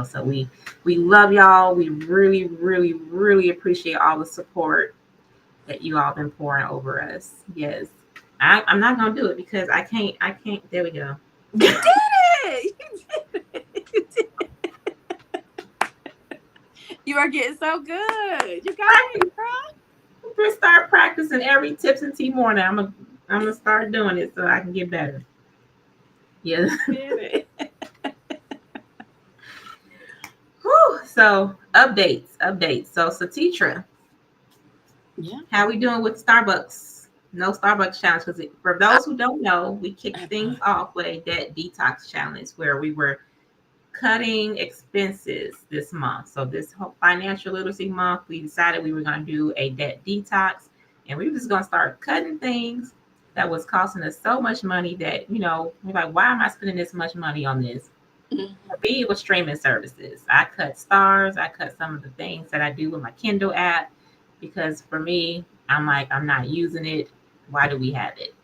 So we love y'all. We really, really, really appreciate all the support that you all been pouring over us. Yes. I'm not gonna do it because I can't. There we go. You did it. You did it. You are getting so good. You got it, girl. We're gonna start practicing every tips and tea morning. I'm gonna start doing it so I can get better. Yeah. You did it. Whew. So updates. So Satitra, Yeah. how we doing with Starbucks? No Starbucks challenge, because for those who don't know, we kicked things off with a debt detox challenge where we were cutting expenses this month. So this whole financial literacy month, we decided we were going to do a debt detox, and we were just going to start cutting things that was costing us so much money that we're like, why am I spending this much money on this? For me, it was streaming services. I cut stars. I cut some of the things that I do with my Kindle app because for me, I'm like, I'm not using it. Why do we have it?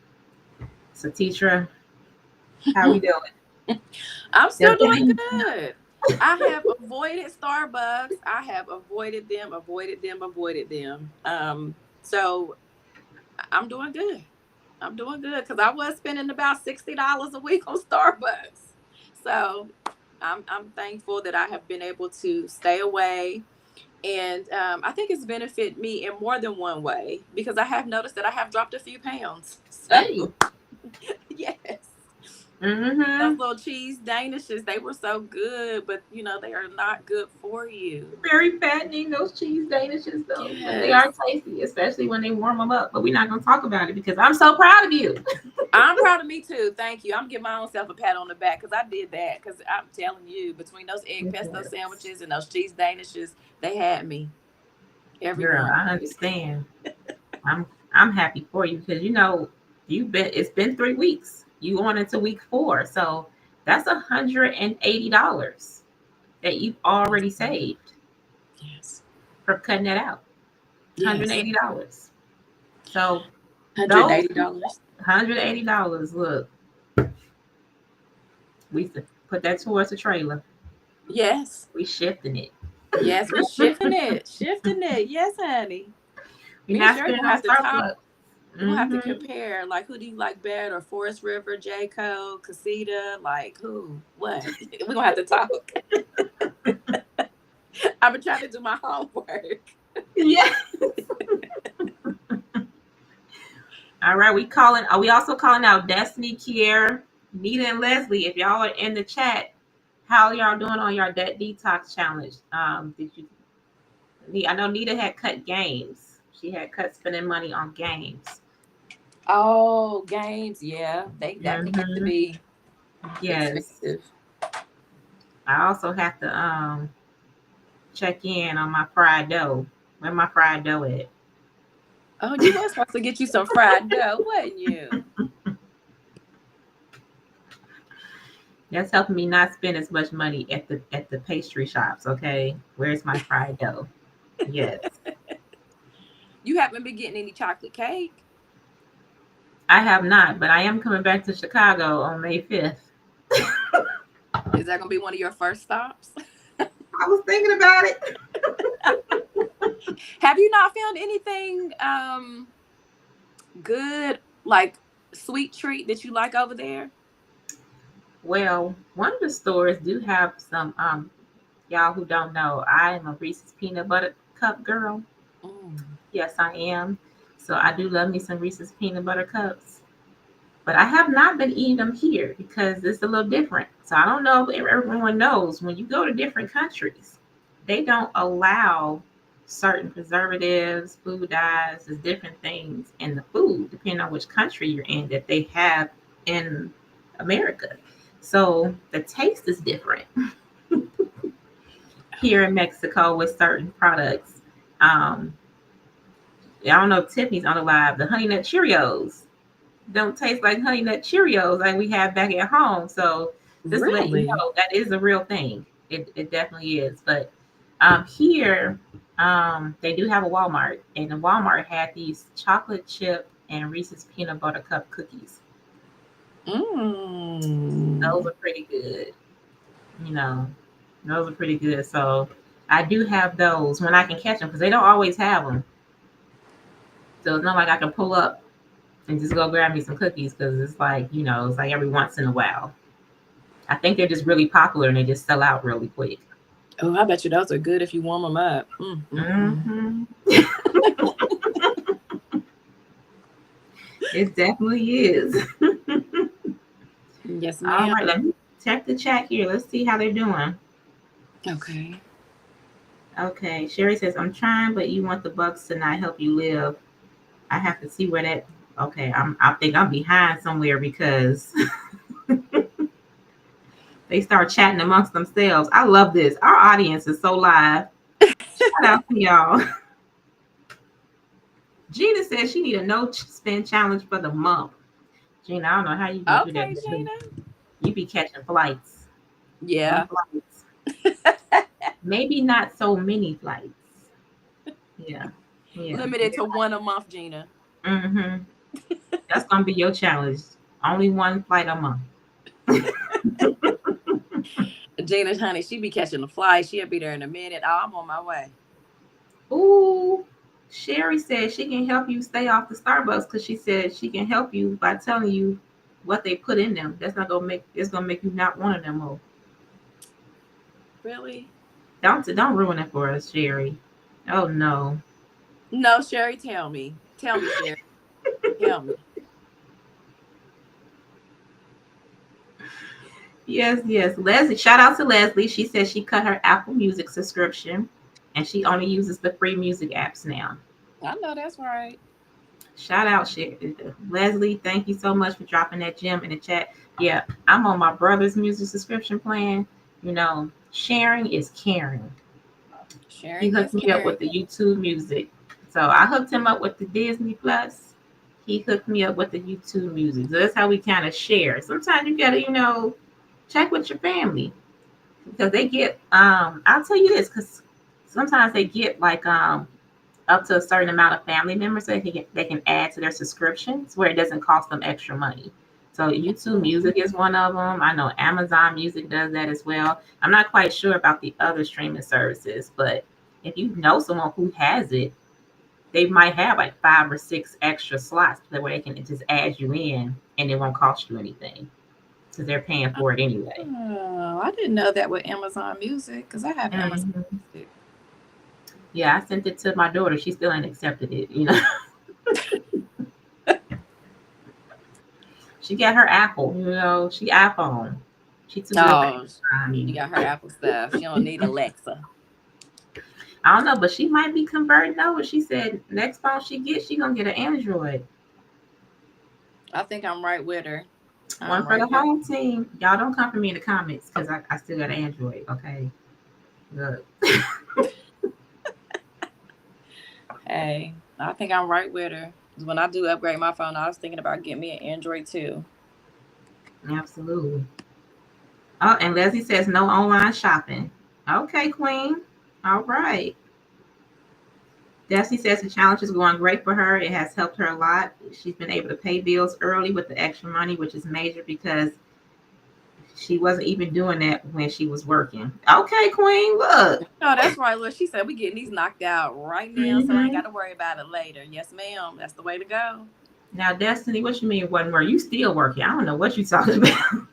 So, Teacher, how we doing? I'm still doing good. I have avoided Starbucks. I have avoided them. So I'm doing good. I'm doing good because I was spending about $60 a week on Starbucks. So I'm thankful that I have been able to stay away. And I think it's benefited me in more than one way because I have noticed that I have dropped a few pounds. So, Hey. yes. Mm-hmm. Those little cheese danishes, they were so good, but they are not good for you. Very fattening, those cheese danishes, though. Yes. But they are tasty, especially when they warm them up. But we're not going to talk about it because I'm so proud of you. I'm proud of me too. Thank you. I'm giving my own self a pat on the back because I did that. Because I'm telling you, between those egg pesto sandwiches and those cheese danishes, they had me every Girl, morning. I understand. I'm happy for you because it's been 3 weeks. You on into week 4, so that's $180 that you've already saved Yes. from cutting that out. $180. So $180. $180. Look, we put that towards the trailer. Yes. We shifting it. Yes, we shifting it. Shifting it. Yes, honey. We're Me and not Sherry spending gonna our have to talk. Starbucks. We're gonna have to Mm-hmm. compare, like, who do you like better? Forest River, J. Cole, Casita, like who? What? We're gonna have to talk. I've been trying to do my homework. Yeah. All right, we also calling out Destiny, Kier, Nita, and Leslie. If y'all are in the chat, how y'all doing on your debt detox challenge? I know Nita had cut games. She had cut spending money on games. Oh, games, yeah. That can get to be expensive. I also have to check in on my fried dough. Where my fried dough at? Oh, you was supposed to get you some fried dough, wasn't you? That's helping me not spend as much money at the pastry shops. Okay, where's my fried dough? Yes. You haven't been getting any chocolate cake? I have not, but I am coming back to Chicago on May 5th. Is that gonna be one of your first stops? I was thinking about it. Have you not found anything good, like sweet treat that you like over there? Well, one of the stores do have some y'all who don't know, I am a Reese's peanut butter cup girl. Yes, I am. So I do love me some Reese's peanut butter cups. But I have not been eating them here because it's a little different. So I don't know if everyone knows when you go to different countries, they don't allow certain preservatives, food dyes, there's different things in the food, depending on which country you're in, that they have in America. So the taste is different here in Mexico with certain products. I don't know if Tiffany's on the live. The Honey Nut Cheerios don't taste like Honey Nut Cheerios like we have back at home. So just to let you know, that is a real thing. It definitely is. But here, They do have a Walmart, and the Walmart had these chocolate chip and Reese's peanut butter cup cookies. Those are pretty good. You know, those are pretty good. So I do have those when I can catch them because they don't always have them. So it's not like I can pull up and just go grab me some cookies because it's like, it's like every once in a while. I think they're just really popular and they just sell out really quick. Oh, I bet you those are good if you warm them up. Mm-hmm. It definitely is. Yes, All ma'am. right, let me check the chat here. Let's see how they're doing. Okay. Okay, Sherry says, I'm trying, but you want the bucks to not help you live. I have to see where that. Okay, I think I'm behind somewhere because they start chatting amongst themselves. I love this. Our audience is so live. Shout out to y'all. Gina says she need a no spend challenge for the month. Gina, I don't know how you gonna do that. Okay, Gina. You be catching flights. Them Yeah. flights. Maybe not so many flights. Yeah. Yeah. Limited to one a month, Gina. Mm-hmm. That's gonna be your challenge. Only one flight a month. Gina, honey, she be catching the flight. She'll be there in a minute. Oh, I'm on my way. Ooh. Sherry said she can help you stay off the Starbucks because she said she can help you by telling you what they put in them. That's not gonna make it's gonna make you not want them more. Really? Don't ruin it for us, Sherry. Oh no. No, Sherry, tell me. Tell me, Sherry. Tell me. Yes, yes. Leslie, shout out to Leslie. She says she cut her Apple Music subscription and she only uses the free music apps now. I know that's right. Shout out, Leslie. Thank you so much for dropping that gem in the chat. Yeah, I'm on my brother's music subscription plan. Sharing is caring. He Sharing hooked is me up caring. with the YouTube music. So I hooked him up with the Disney Plus. He hooked me up with the YouTube music. So that's how we kind of share. Sometimes you gotta, check with your family because they get I'll tell you this because sometimes they get like up to a certain amount of family members that they can add to their subscriptions where it doesn't cost them extra money. So YouTube Music is one of them. I know Amazon Music does that as well. I'm not quite sure about the other streaming services, but if you know someone who has it, they might have like 5 or 6 extra slots where they can just add you in and it won't cost you anything because they're paying for it anyway. Oh, I didn't know that with Amazon Music because I have Amazon Mhm. Music. Yeah, I sent it to my daughter. She still ain't accepted it. She got her Apple. She iPhone. She too good for Oh, she Amazon. got her Apple stuff. She don't need Alexa. I don't know, but she might be converting over. She said next phone she gets, she gonna get an Android. I think I'm right with her. One I'm for the right with home team. Y'all don't come for me in the comments because I still got an Android. Okay. Look. her. Hey, I think I'm right with her. 'Cause when I do upgrade my phone, I was thinking about getting me an Android too. Absolutely. Oh, and Leslie says no online shopping. Okay, Queen. All right. Destiny says the challenge is going great for her. It has helped her a lot. She's been able to pay bills early with the extra money, which is major because she wasn't even doing that when she was working. Okay, Queen, look. No, that's right. Look, she said we getting these knocked out right now, so I ain't got to worry about it later. Yes, ma'am. That's the way to go. Now, Destiny, what you mean wasn't working? You still working. I don't know what you talking about.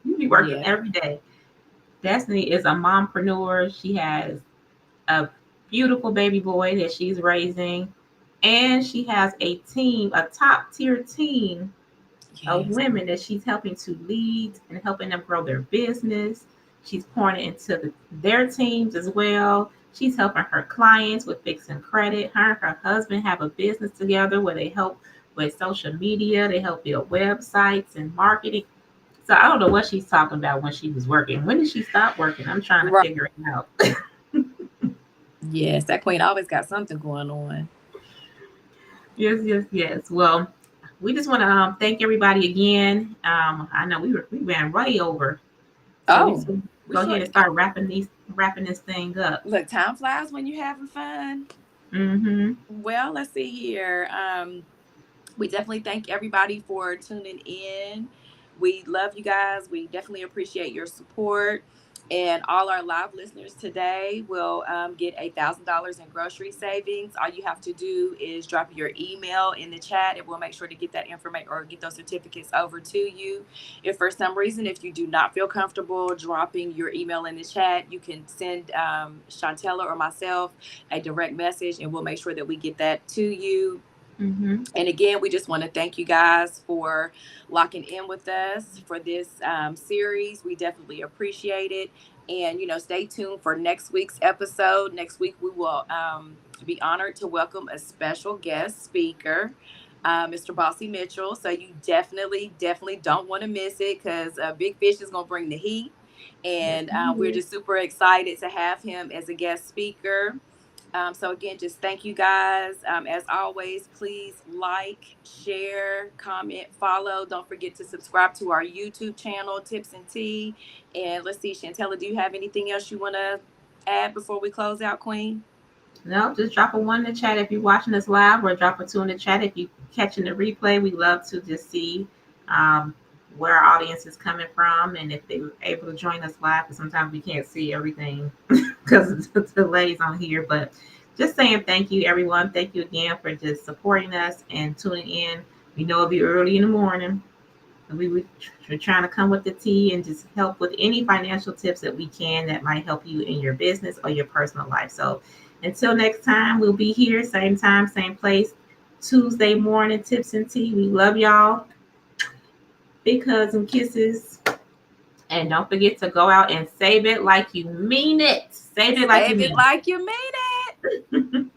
You be working Yeah. every day. Destiny is a mompreneur. She has a beautiful baby boy that she's raising. And she has a team, a top tier team of Yes. women that she's helping to lead and helping them grow their business. She's pouring into their teams as well. She's helping her clients with fixing credit. Her and her husband have a business together where they help with social media. They help build websites and marketing. So I don't know what she's talking about when she was working. When did she stop working? I'm trying to Right. figure it out. Yes, that queen always got something going on. Yes, yes, yes. Well, we just want to thank everybody again. I know we ran way over. So we Oh, just go ahead and start wrapping this thing up. Look, time flies when you're having fun. Mm-hmm. Well, let's see here. We definitely thank everybody for tuning in. We love you guys. We definitely appreciate your support. And all our live listeners today will get $1,000 in grocery savings. All you have to do is drop your email in the chat, and we'll make sure to get that information or get those certificates over to you. If for some reason, if you do not feel comfortable dropping your email in the chat, you can send Shantella or myself a direct message, and we'll make sure that we get that to you. Mm-hmm. And again, we just want to thank you guys for locking in with us for this series. We definitely appreciate it. And, stay tuned for next week's episode. Next week, we will be honored to welcome a special guest speaker, Mr. Bossy Mitchell. So you definitely don't want to miss it, because Big Fish is going to bring the heat. And we're just super excited to have him as a guest speaker. So again, just thank you guys. As always, please like, share, comment, follow. Don't forget to subscribe to our YouTube channel, Tips and Tea. And let's see, Shantella, do you have anything else you want to add before we close out, Queen? No, just drop a 1 in the chat if you're watching us live, or drop a 2 in the chat if you're catching the replay. We love to just see where our audience is coming from, and if they were able to join us live, because sometimes we can't see everything because of the delays on here. But just saying thank you, everyone. Thank you again for just supporting us and tuning in. We know it'll be early in the morning. We're trying to come with the tea and just help with any financial tips that we can that might help you in your business or your personal life. So until next time, we'll be here, same time, same place, Tuesday morning, Tips and Tea. We love y'all. Big hugs and kisses. And don't forget to go out and save it like you mean it. Save it like you mean it.